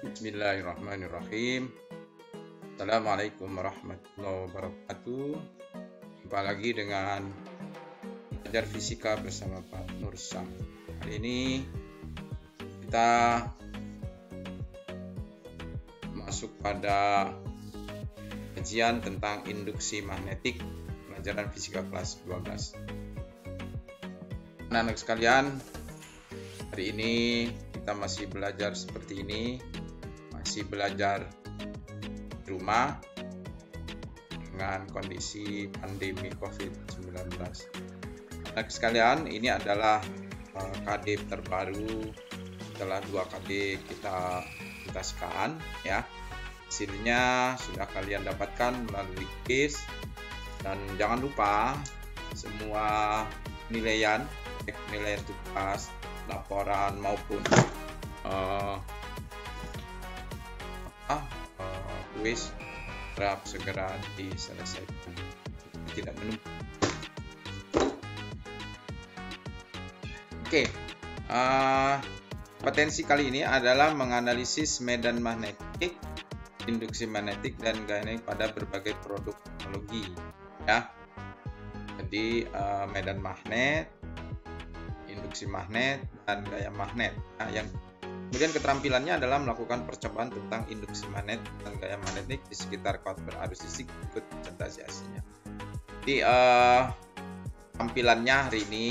Bismillahirrahmanirrahim. Assalamualaikum warahmatullahi wabarakatuh. Jumpa lagi dengan belajar fisika bersama Pak Nursam. Hari ini kita masuk pada kajian tentang induksi magnetik, pelajaran fisika kelas 12. Anak-anak sekalian, hari ini kita masih belajar seperti ini, masih belajar di rumah dengan kondisi pandemi COVID-19. Anak sekalian, ini adalah KD terbaru setelah 2 KD kita tuntaskan ya. Hasilnya sudah kalian dapatkan melalui quiz, dan jangan lupa semua penilaian tugas, laporan maupun kuis harap segera diselesaikan, tidak menumpuk. Oke, potensi kali ini adalah menganalisis medan magnetik, induksi magnetik, dan gaya magnetik pada berbagai produk teknologi ya. Jadi medan magnet, induksi magnet, dan gaya magnet. Nah, yang kemudian keterampilannya adalah melakukan percobaan tentang induksi magnet dan gaya magnetik di sekitar kawat berarus listrik. Ikut presentasinya. Jadi tampilannya hari ini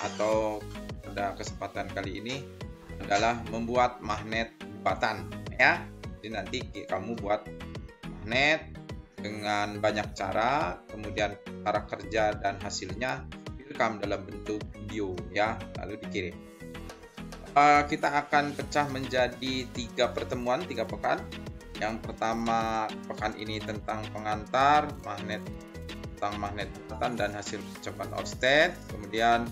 atau pada kesempatan kali ini adalah membuat magnet buatan ya. Jadi nanti kamu buat magnet dengan banyak cara, kemudian cara kerja dan hasilnya direkam dalam bentuk video ya, lalu dikirim. Kita akan pecah menjadi 3 pertemuan, 3 pekan. Yang pertama pekan ini tentang pengantar magnet, tentang magnet buatan dan hasil percobaan Ørsted. Kemudian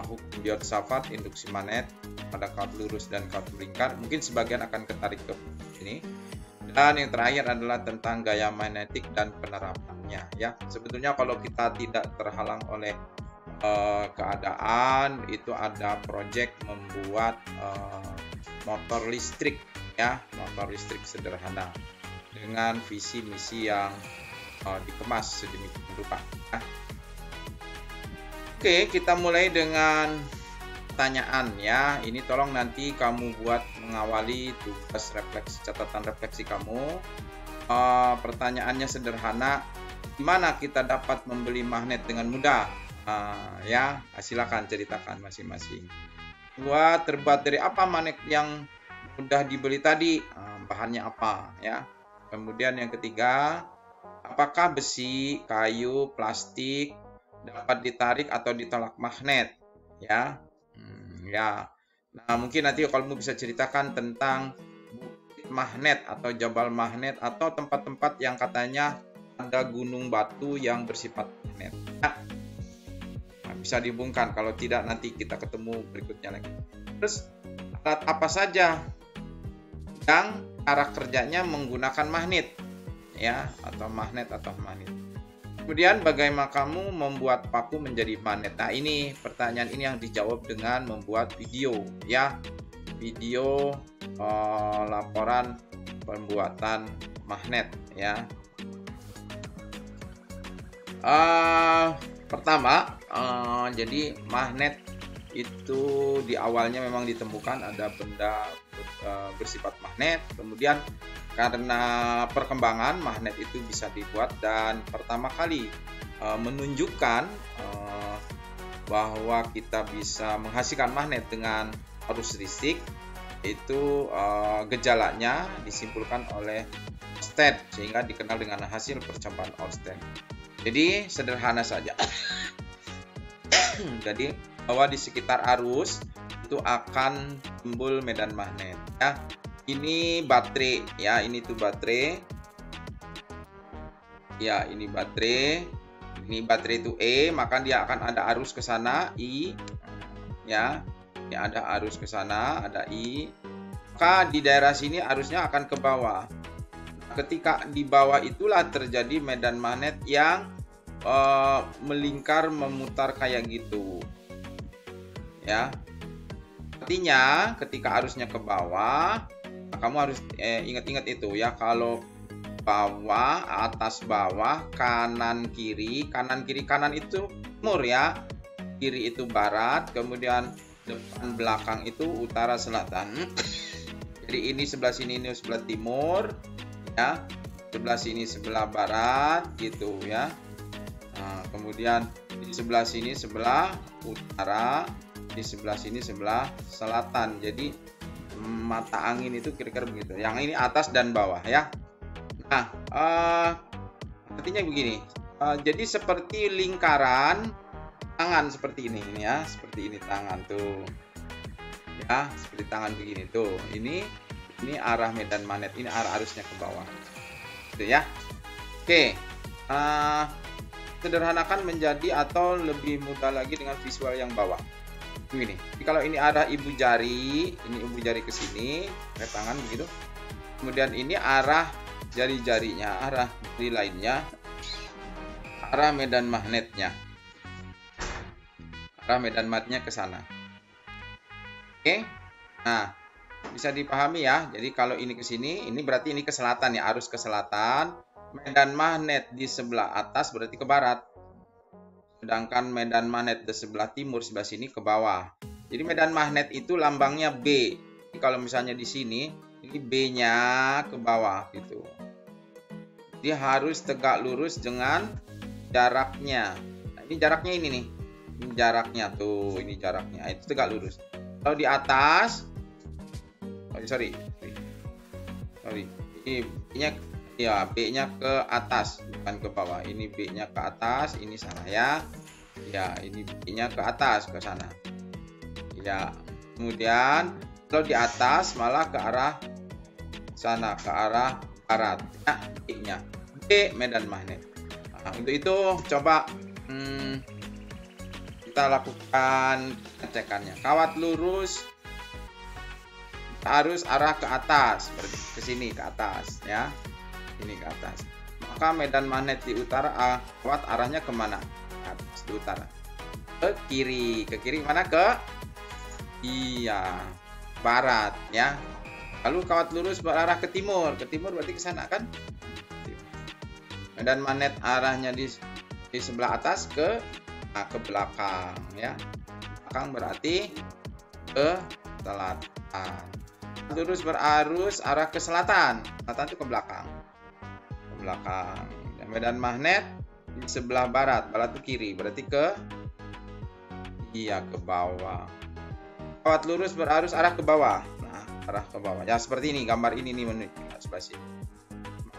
hukum Biot-Savart, induksi magnet pada kawat lurus dan kawat melingkar. Mungkin sebagian akan ketarik ke sini. Dan yang terakhir adalah tentang gaya magnetik dan penerapannya ya. Sebetulnya kalau kita tidak terhalang oleh keadaan, itu ada proyek membuat motor listrik ya, motor listrik sederhana dengan visi misi yang dikemas sedemikian rupa ya. Oke, kita mulai dengan pertanyaan ya. Ini tolong nanti kamu buat mengawali tugas refleksi, catatan refleksi kamu. Pertanyaannya sederhana, gimana kita dapat membeli magnet dengan mudah? Ya, silakan ceritakan masing-masing. 2, terbuat dari apa magnet yang mudah dibeli tadi? Bahannya apa ya? Kemudian yang ketiga, apakah besi, kayu, plastik dapat ditarik atau ditolak magnet ya? Ya. Nah, mungkin nanti kalau kamu bisa ceritakan tentang bukit magnet atau jabal magnet atau tempat-tempat yang katanya ada gunung batu yang bersifat magnet. Ya. Nah, bisa dihubungkan, kalau tidak nanti kita ketemu berikutnya lagi. Terus alat apa saja yang cara kerjanya menggunakan magnet ya, atau magnet. Kemudian bagaimana kamu membuat paku menjadi magnet? Nah, ini pertanyaan ini yang dijawab dengan membuat video ya. Video laporan pembuatan magnet ya. Pertama, jadi magnet itu di awalnya memang ditemukan ada benda bersifat magnet. Kemudian karena perkembangan, magnet itu bisa dibuat, dan pertama kali menunjukkan bahwa kita bisa menghasilkan magnet dengan arus listrik itu gejalanya disimpulkan oleh Ørsted, sehingga dikenal dengan hasil percobaan Ørsted. Jadi sederhana saja. Jadi bahwa di sekitar arus itu akan timbul medan magnet ya. Ini baterai ya, ini tuh baterai ya, ini baterai itu E, maka dia akan ada arus ke sana I ya. Ini ada arus ke sana, ada I, maka di daerah sini arusnya akan ke bawah. Ketika di bawah itulah terjadi medan magnet yang melingkar, memutar kayak gitu ya. Artinya ketika arusnya ke bawah, kamu harus ingat-ingat itu ya, kalau bawah, atas bawah, kanan kiri, kanan itu timur ya, kiri itu barat, kemudian depan belakang itu utara selatan. Jadi ini sebelah sini ini sebelah timur ya, sebelah sini sebelah barat gitu ya. Nah, kemudian di sebelah sini sebelah utara, di sebelah sini sebelah selatan. Jadi mata angin itu kira-kira begitu. Yang ini atas dan bawah ya. Nah, artinya begini. Jadi seperti lingkaran tangan seperti ini ya, seperti ini tangan tuh. Ya, seperti tangan begini tuh. Ini arah medan magnet, ini arah arusnya ke bawah. Gitu ya. Oke. Sederhanakan menjadi atau lebih mudah lagi dengan visual yang bawah. Begini. Jadi kalau ini arah ibu jari, ini ibu jari ke sini, ke tangan begitu. Kemudian ini arah jari-jarinya, arah jari lainnya, arah medan magnetnya. Arah medan magnetnya ke sana. Oke. Nah, bisa dipahami ya. Jadi kalau ini ke sini, ini berarti ini ke selatan ya, arus ke selatan. Medan magnet di sebelah atas berarti ke barat. Sedangkan medan magnet di sebelah timur, sebelah sini ke bawah. Jadi medan magnet itu lambangnya B. Jadi kalau misalnya di sini, ini B-nya ke bawah gitu. Dia harus tegak lurus dengan jaraknya. Nah, ini jaraknya ini nih. Ini jaraknya tuh, ini jaraknya. Itu tegak lurus. Kalau di atas, sorry. Ini ya B-nya ke atas, bukan ke bawah. Ini B-nya ke atas, ini sana ya. Ya, ini B-nya ke atas ke sana. Ya. Kemudian kalau di atas malah ke arah sana, ke arah barat. Nah, B-nya. B medan magnet. Nah, untuk itu coba kita lakukan pengecekannya. Kawat lurus harus arah ke atas, berarti ke sini ke atas ya. Ini ke atas. Maka medan magnet di utara, kawat arahnya kemana? Ke atas, di utara. Ke kiri. Ke kiri mana? Ke barat ya. Lalu kawat lurus berarah ke timur. Ke timur berarti ke sana kan? Medan magnet arahnya di sebelah atas ke belakang ya. Belakang berarti ke selatan. Lurus berarus arah ke selatan. Selatan itu ke belakang. Ke belakang. Dan medan magnet di sebelah barat. Barat itu kiri, berarti ke bawah. Kawat lurus berarus arah ke bawah. Nah, arah ke bawah. Ya seperti ini, gambar ini nih menunjukkan sebelah sini.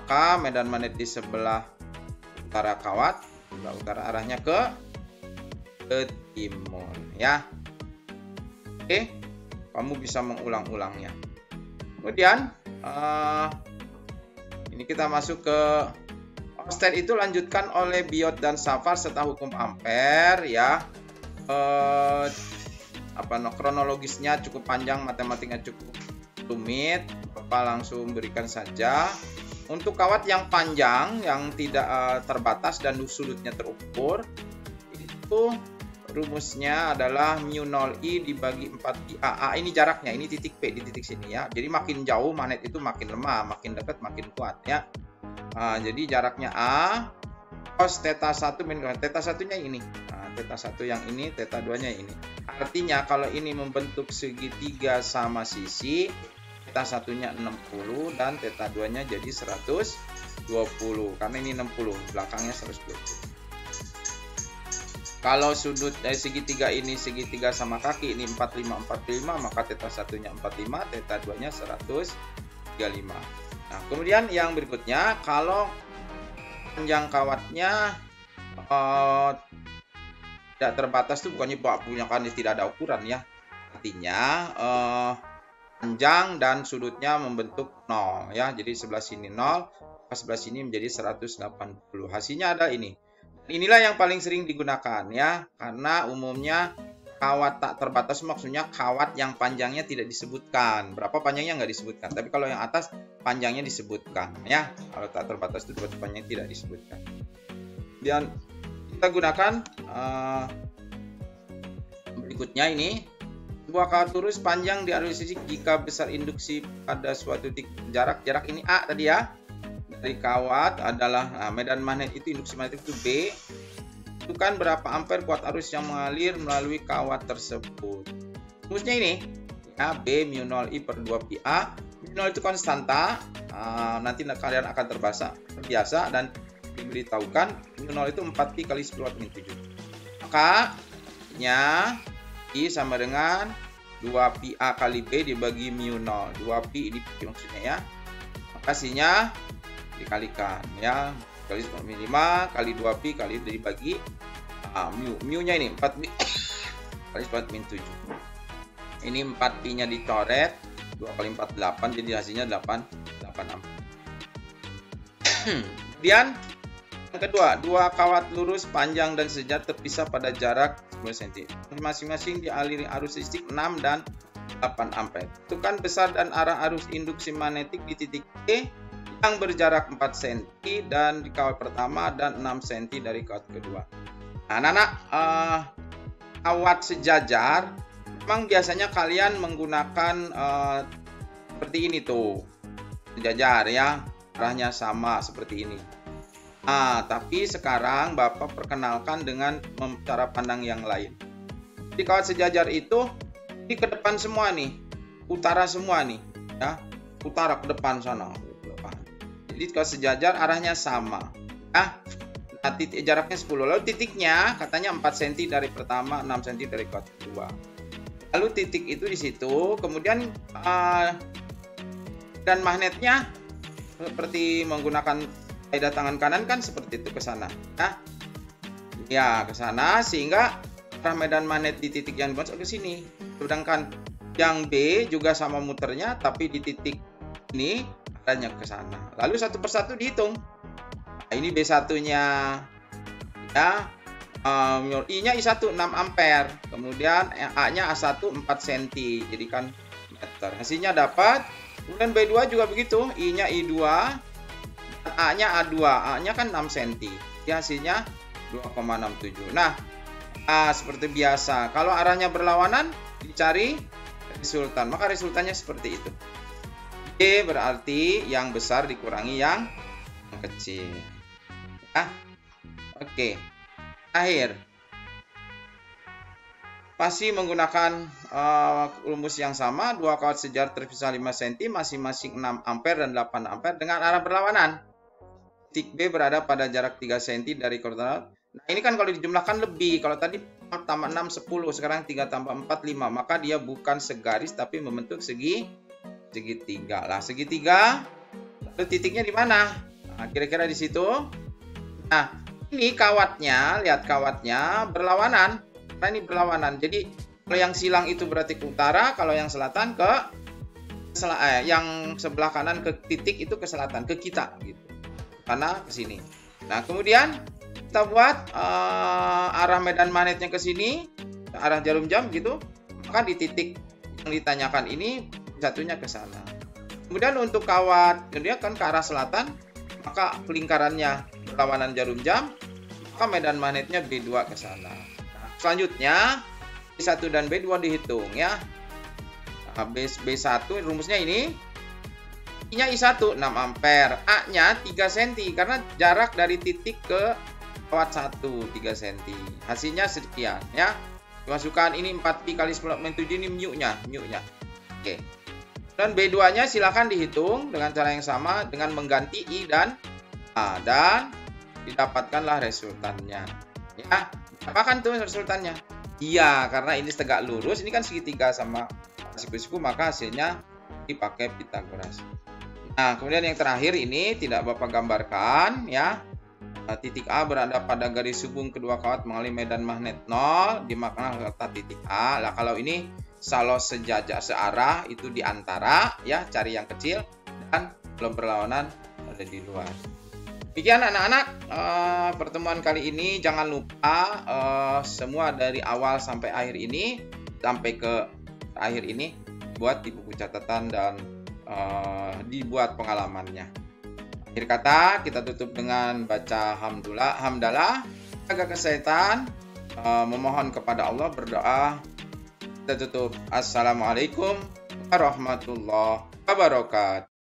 Maka medan magnet di sebelah utara kawat, sebelah utara arahnya ke timur ya. Oke, kamu bisa mengulang-ulangnya. Kemudian ini kita masuk ke Oersted itu lanjutkan oleh Biot dan Savart serta hukum Ampere ya. Kronologisnya cukup panjang, matematiknya cukup rumit. Bapak langsung berikan saja. Untuk kawat yang panjang yang tidak terbatas dan sudutnya terukur, itu rumusnya adalah mu0i dibagi 4i. Ini jaraknya, ini titik P di titik sini ya. Jadi makin jauh magnet itu makin lemah, makin dekat makin kuat ya. Jadi jaraknya A cos theta 1 min theta 1-nya ini. Theta 1 yang ini, theta 2-nya ini. Artinya kalau ini membentuk segitiga sama sisi, theta 1-nya 60 dan theta 2-nya jadi 120. Karena ini 60, belakangnya 120. Kalau sudut segitiga ini segitiga sama kaki ini 45 maka theta 1-nya 45, theta 2-nya 135. Nah, kemudian yang berikutnya kalau panjang kawatnya tidak terbatas itu bukannya punya kan tidak ada ukuran ya. Artinya panjang dan sudutnya membentuk 0 ya. Jadi sebelah sini 0, sebelah sini menjadi 180. Hasilnya ada ini. Inilah yang paling sering digunakan ya, karena umumnya kawat tak terbatas maksudnya kawat yang panjangnya tidak disebutkan. Berapa panjangnya nggak disebutkan, tapi kalau yang atas panjangnya disebutkan ya. Kalau tak terbatas itu berarti panjangnya tidak disebutkan. Dan kita gunakan berikutnya ini Dua kawat lurus panjang di arus listrik jika besar induksi pada suatu titik jarak ini A tadi ya. Dari kawat adalah medan magnet itu, induksi magnetik itu B. Tentukan berapa ampere kuat arus yang mengalir melalui kawat tersebut. Rumusnya ini ya, B mu 0 I per 2 pi A. Mu 0 itu konstanta. Nanti kalian akan terbiasa dan diberitahukan mu 0 itu 4 pi kali 10 min 7. Maka nya I sama dengan 2 pi A kali B dibagi mu 0. 2 pi ini maksudnya ya. Maka hasilnya dikalikan ya. Kali 5 kali 2 pi kali dibagi mu nya ini 4 pi kali 10 min 7. Ini 4 pi nya dicoret. 2 kali 4 8, jadi hasilnya 8 ampere. Kemudian yang kedua, dua kawat lurus panjang dan sejajar terpisah pada jarak 10 cm. Masing-masing dialiri arus listrik 6 dan 8 ampere. Tentukan besar dan arah arus induksi magnetik di titik E yang berjarak 4 cm dan di kawat pertama dan 6 cm dari kawat kedua. Nah, anak-anak, kawat sejajar memang biasanya kalian menggunakan seperti ini tuh. Sejajar ya, arahnya sama seperti ini. Tapi sekarang Bapak perkenalkan dengan cara pandang yang lain. Di kawat sejajar itu di ke depan semua nih, utara semua nih, ya, utara ke depan sana. Jadi kawat sejajar arahnya sama, ya. Nah, titik jaraknya 10. Lalu titiknya katanya 4 cm dari pertama, 6 cm dari kawat kedua. Lalu titik itu di situ, kemudian dan magnetnya seperti menggunakan kaidah tangan kanan kan seperti itu ke sana. Nah, ya ke sana sehingga arah medan magnet di titik yang dimaksud ke sini. Sedangkan yang B juga sama muternya tapi di titik ini arahnya ke sana. Lalu satu persatu dihitung. Nah, ini B1-nya ya, I-nya I1 6 ampere, kemudian A-nya A1 4 cm, jadikan meter. Hasilnya dapat. Kemudian B2 juga begitu, I-nya I2, A-nya A2, A-nya kan 6 cm. Jadi hasilnya 2,67. Nah, seperti biasa, kalau arahnya berlawanan dicari resultan. Maka resultannya seperti itu. B berarti yang besar dikurangi yang kecil. Ya. Oke. Akhir. Masih menggunakan rumus yang sama, dua kawat sejajar terpisah 5 cm, masing-masing 6 ampere dan 8 ampere dengan arah berlawanan. Titik B berada pada jarak 3 cm dari koordinat. Nah, ini kan kalau dijumlahkan lebih. Kalau tadi 4 tambah 6 10, sekarang 3 tambah 4 5, maka dia bukan segaris tapi membentuk segitiga. Lah, segitiga. Lalu titiknya di mana? Nah, kira-kira di situ. Nah, ini kawatnya, lihat kawatnya berlawanan. Karena ini berlawanan. Jadi kalau yang silang itu berarti ke utara, kalau yang selatan ke yang sebelah kanan ke titik itu ke selatan, ke kita gitu. Karena ke sini. Nah, kemudian kita buat arah medan magnetnya ke sini, arah jarum jam gitu. Maka di titik yang ditanyakan ini satunya ke sana. Kemudian untuk kawat, dia kan ke arah selatan, maka lingkarannya berlawanan jarum jam, maka medan magnetnya B2 ke sana. Selanjutnya B1 dan B2 dihitung ya. Nah, B1 rumusnya ini. I-nya I1 6 ampere, A-nya 3 cm karena jarak dari titik ke kawat 1 3 cm. Hasilnya sekian ya. Dimasukkan ini 4 pi kali 10 min 7 ini mu-nya. Oke. Dan B2-nya silakan dihitung dengan cara yang sama dengan mengganti I dan A dan didapatkanlah resultannya. Ya. Apa kan tuh resultannya? Iya, karena ini tegak lurus, ini kan segitiga sama siku-siku, maka hasilnya dipakai Pythagoras. Nah, kemudian yang terakhir ini tidak Bapak gambarkan ya. Titik A berada pada garis hubung kedua kawat mengalami medan magnet 0 di makna letak titik A. Lah kalau ini kalau sejajar searah itu di antara ya, cari yang kecil dan kalau berlawanan ada di luar. Demikian anak-anak, pertemuan kali ini jangan lupa semua dari awal sampai akhir ini, sampai ke akhir ini buat di buku catatan dan dibuat pengalamannya. Akhir kata kita tutup dengan baca hamdalah, jaga kesehatan, memohon kepada Allah, berdoa kita tutup. Assalamualaikum warahmatullahi wabarakatuh.